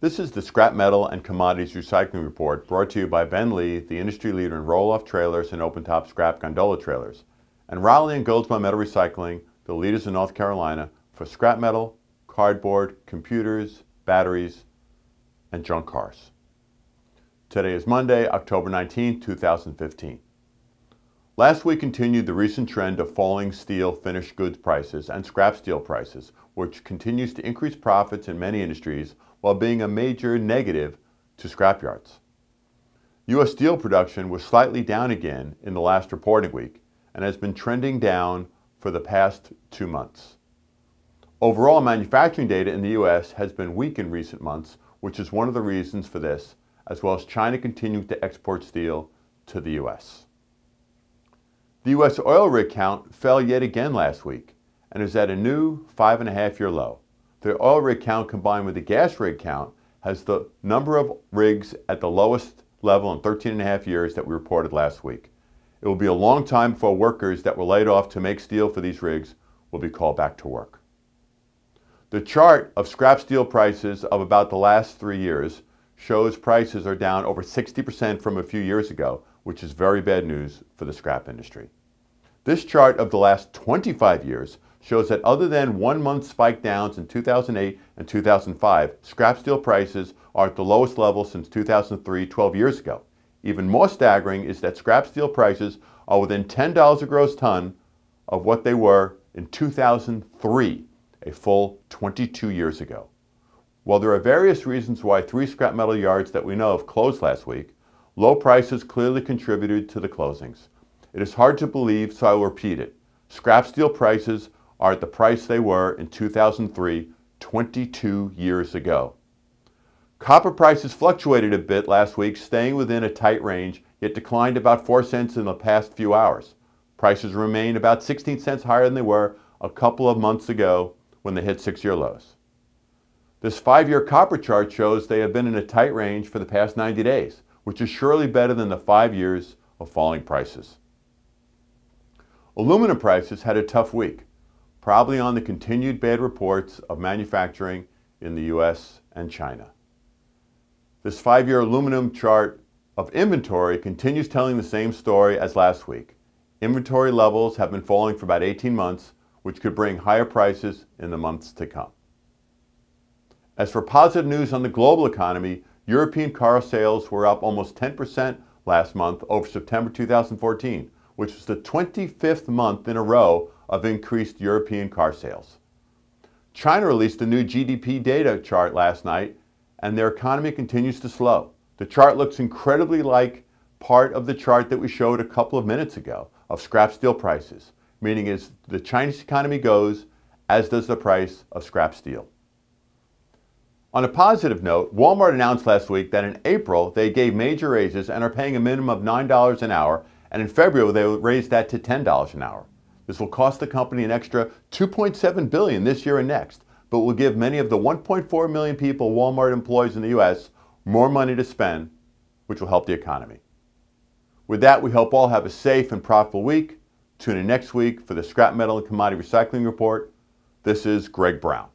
This is the Scrap Metal and Commodities Recycling Report brought to you by Benlee, the industry leader in roll-off trailers and open-top scrap gondola trailers, and Raleigh and Goldsmith Metal Recycling, the leaders in North Carolina for scrap metal, cardboard, computers, batteries, and junk cars. Today is Monday, October 19, 2015. Last week continued the recent trend of falling steel finished goods prices and scrap steel prices, which continues to increase profits in many industries while being a major negative to scrapyards. U.S. steel production was slightly down again in the last reporting week and has been trending down for the past 2 months. Overall manufacturing data in the U.S. has been weak in recent months, which is one of the reasons for this, as well as China continuing to export steel to the U.S. The U.S. oil rig count fell yet again last week and is at a new 5.5-year low. The oil rig count combined with the gas rig count has the number of rigs at the lowest level in 13.5 years that we reported last week. It will be a long time before workers that were laid off to make steel for these rigs will be called back to work. The chart of scrap steel prices of about the last 3 years shows prices are down over 60% from a few years ago, which is very bad news for the scrap industry. This chart of the last 25 years shows that other than 1 month spike downs in 2008 and 2005, scrap steel prices are at the lowest level since 2003, 12 years ago. Even more staggering is that scrap steel prices are within $10 a gross ton of what they were in 2003, a full 22 years ago. While there are various reasons why 3 scrap metal yards that we know of closed last week, low prices clearly contributed to the closings. It is hard to believe, so I will repeat it. Scrap steel prices are at the price they were in 2003, 22 years ago. Copper prices fluctuated a bit last week, staying within a tight range, yet declined about 4 cents in the past few hours. Prices remain about 16 cents higher than they were a couple of months ago when they hit 6-year lows. This 5-year copper chart shows they have been in a tight range for the past 90 days, which is surely better than the 5 years of falling prices. Aluminum prices had a tough week, probably on the continued bad reports of manufacturing in the U.S. and China. This 5-year aluminum chart of inventory continues telling the same story as last week. Inventory levels have been falling for about 18 months, which could bring higher prices in the months to come. As for positive news on the global economy, European car sales were up almost 10% last month over September 2014, which was the 25th month in a row of increased European car sales. China released a new GDP data chart last night, and their economy continues to slow. The chart looks incredibly like part of the chart that we showed a couple of minutes ago of scrap steel prices, meaning as the Chinese economy goes, as does the price of scrap steel. On a positive note, Walmart announced last week that in April they gave major raises and are paying a minimum of $9 an hour, and in February they raised that to $10 an hour. This will cost the company an extra $2.7 billion this year and next, but will give many of the 1.4 million people Walmart employs in the U.S. more money to spend, which will help the economy. With that, we hope all have a safe and profitable week. Tune in next week for the Scrap Metal and Commodity Recycling Report. This is Greg Brown.